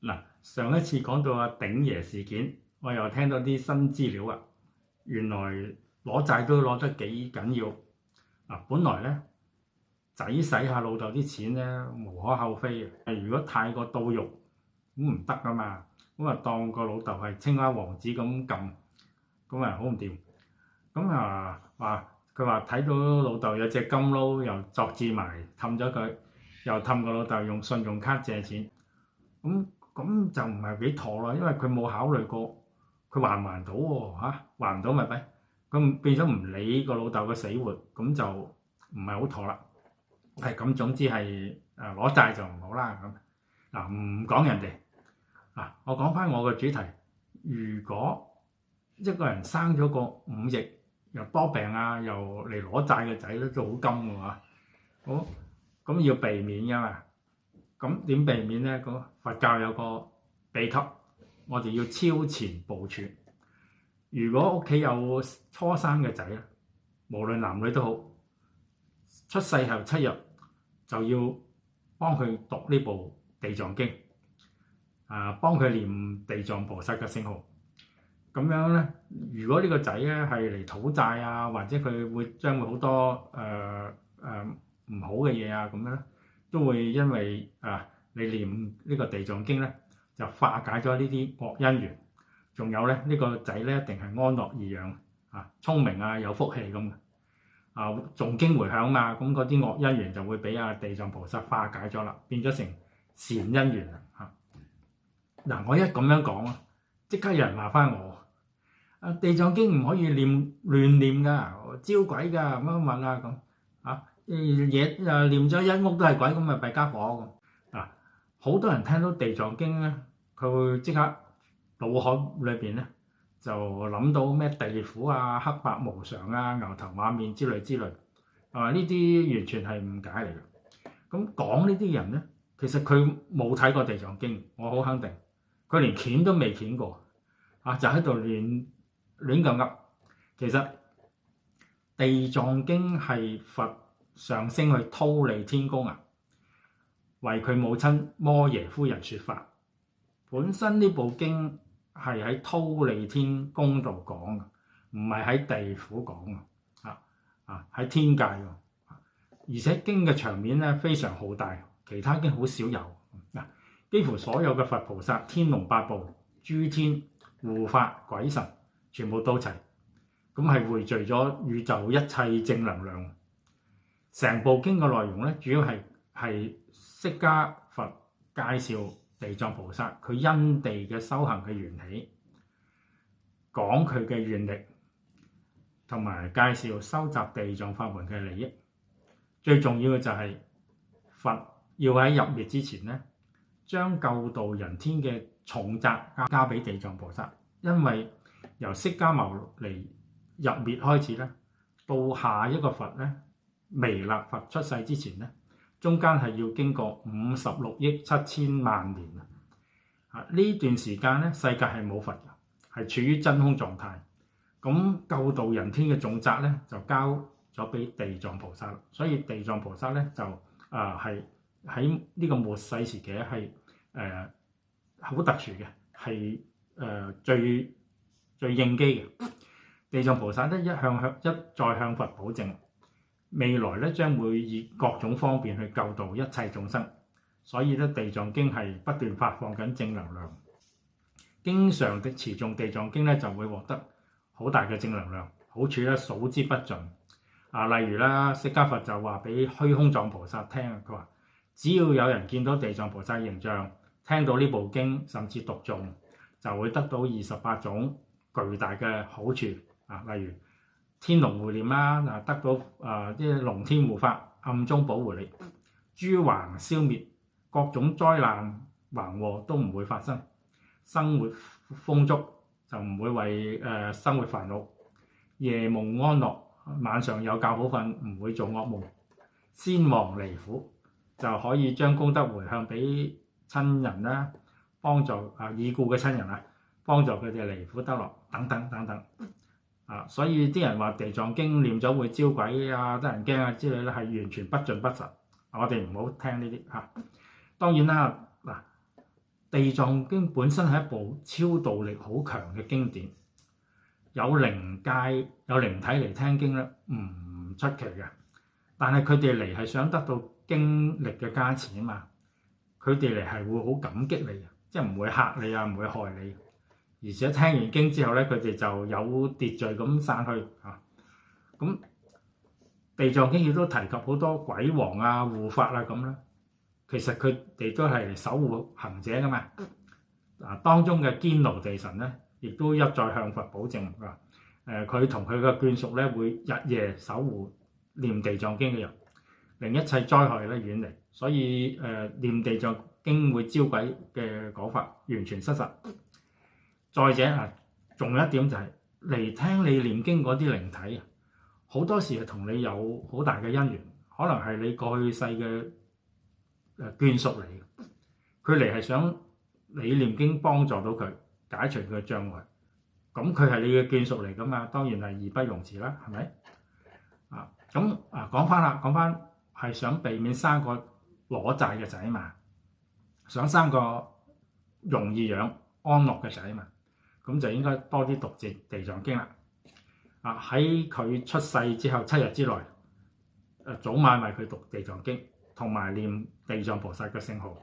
嗱，上一次講到阿鼎爺事件，我又聽到啲新資料啊。原來攞債都攞得幾緊要。本來咧仔使下老豆啲錢咧無可厚非嘅。如果太過到肉咁唔得噶嘛，咁啊當個老豆係青蛙王子咁撳，咁啊好唔掂。咁啊佢話睇到老豆有隻金撈，又作智埋氹咗佢，又氹個老豆用信用卡借錢。咁就唔係幾妥咯，因為佢冇考慮過佢還唔還到喎嚇，還唔到咪弊，咁變咗唔理個老豆嘅死活，咁就唔係好妥啦。咁總之係攞債就唔好啦咁。唔講人哋我講翻我嘅主題。如果一個人生咗個5億又多病又嚟攞債嘅仔咧，都好金嘅喎。好，咁要避免㗎嘛。咁點避免咧？佛教有個秘笈，我哋要超前部署。如果屋企有初生嘅仔咧，無論男女都好，出世後7日就要幫佢讀呢部地藏經，幫佢念地藏菩薩嘅聖號。咁樣咧，如果呢個仔咧係嚟討債或者佢將會好多唔好嘅嘢咁樣咧，都會因為你念呢個地藏經咧，就化解咗呢啲惡因緣。仲有咧，呢個仔咧一定係安樂易養聰明有福氣咁嘅誦經迴向嘛，咁嗰啲惡因緣就會俾地藏菩薩化解咗啦，變咗成善因緣啦嗱，我一咁樣講即刻有人話翻我地藏經唔可以亂念㗎，招鬼㗎乜乜咁嘢念咗一屋都係鬼，咁咪弊家伙咁好多人聽到地藏經咧，佢會即刻腦海裏邊咧就諗到咩地府黑白無常牛頭馬面之類呢啲完全係誤解嚟嘅。咁講呢啲人咧，其實佢冇睇過地藏經，我好肯定，佢連掀都未掀過就喺度亂咁噏。其實地藏經係佛上升去忉利天宮為佢母親摩耶夫人說法。本身呢部經係喺忉利天宮度講嘅，唔係喺地府講喺天界喎。而且經嘅場面咧非常浩大，其他經好少有幾乎所有嘅佛菩薩、天龍八部、諸天護法、鬼神全部到齊，咁係匯聚咗宇宙一切正能量。成部經嘅內容咧，主要係釋迦佛介紹地藏菩薩佢因地嘅修行嘅緣起，講佢嘅願力，同埋介紹收集地藏法門嘅利益。最重要嘅就係佛要喺入滅之前咧，將救度人天嘅重責交俾地藏菩薩。因為由釋迦牟尼入滅開始咧，到下一個佛咧彌勒佛出世之前咧，中間係要經過56億7千萬年呢段時間咧，世界係冇佛嘅，係處於真空狀態。咁救度人天嘅重責咧，就交咗俾地藏菩薩。所以地藏菩薩咧就係喺呢個末世時期係好特殊嘅，係最應機嘅。地藏菩薩咧一再向佛保證，未來咧將會以各種方便去救度一切眾生。所以咧，地藏經係不斷發放緊正能量。經常的持誦地藏經咧，就會獲得好大嘅正能量，好處咧數之不盡例如啦，釋迦佛就話俾虛空藏菩薩聽，佢話只要有人見到地藏菩薩形象，聽到呢部經，甚至讀誦，就會得到28種巨大嘅好處例如天龍護念得到啲龍天護法暗中保護你，諸橫消滅，各種災難橫禍都唔會發生，生活豐足，就唔會為生活煩惱，夜夢安樂，晚上有覺好瞓，唔會做惡夢，先亡離苦，就可以將功德回向俾親人啦，幫助已故嘅親人幫助佢哋離苦得樂等等等等所以啲人話地藏經念咗會招鬼得人驚之類咧，係完全不盡不實。我哋唔好聽呢啲當然啦地藏經本身係一部超度力好強嘅經典，有靈界有靈體嚟聽經咧，唔出奇嘅。但係佢哋嚟係想得到經力嘅加持啊嘛，佢哋嚟係會好感激你，即係唔會嚇你啊，唔會害你。而且聽完經之後咧，佢哋就有秩序咁散去啊。咁地藏經亦都提及好多鬼王啊、護法啊咁啦。其實佢哋都係嚟守護行者噶嘛。當中嘅堅牢地神咧，亦都一再向佛保證啊。佢同佢嘅眷屬咧會日夜守護念地藏經嘅人，令一切災害咧遠離。所以念地藏經會招鬼嘅講法完全失實。再者啊，仲有一點就係嚟聽你念經嗰啲靈體啊，好多時係同你有好大嘅因緣，可能係你過去世嘅眷屬嚟嘅，佢嚟係想你念經幫助到佢解除佢嘅障礙，咁佢係你嘅眷屬嚟噶嘛，當然係義不容辭啦，係咪？講翻係想避免生個攞債嘅仔嘛，想生個容易養安樂嘅仔嘛，咁就應該多啲讀地藏經啦。喺佢出世之後7日之內，早晚為佢讀地藏經，同埋念地藏菩薩嘅聖號，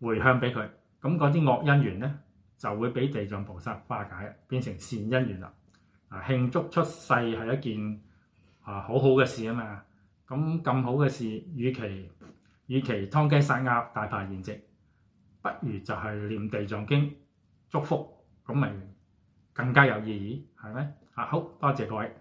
回向俾佢。咁嗰啲惡因緣咧，就會俾地藏菩薩化解，變成善因緣啦。慶祝出世係一件好好嘅事啊嘛。咁好嘅事，與其劏雞殺鴨大排筵席，不如就係念地藏經祝福，咁咪更加有意義，係咪？好，多謝各位。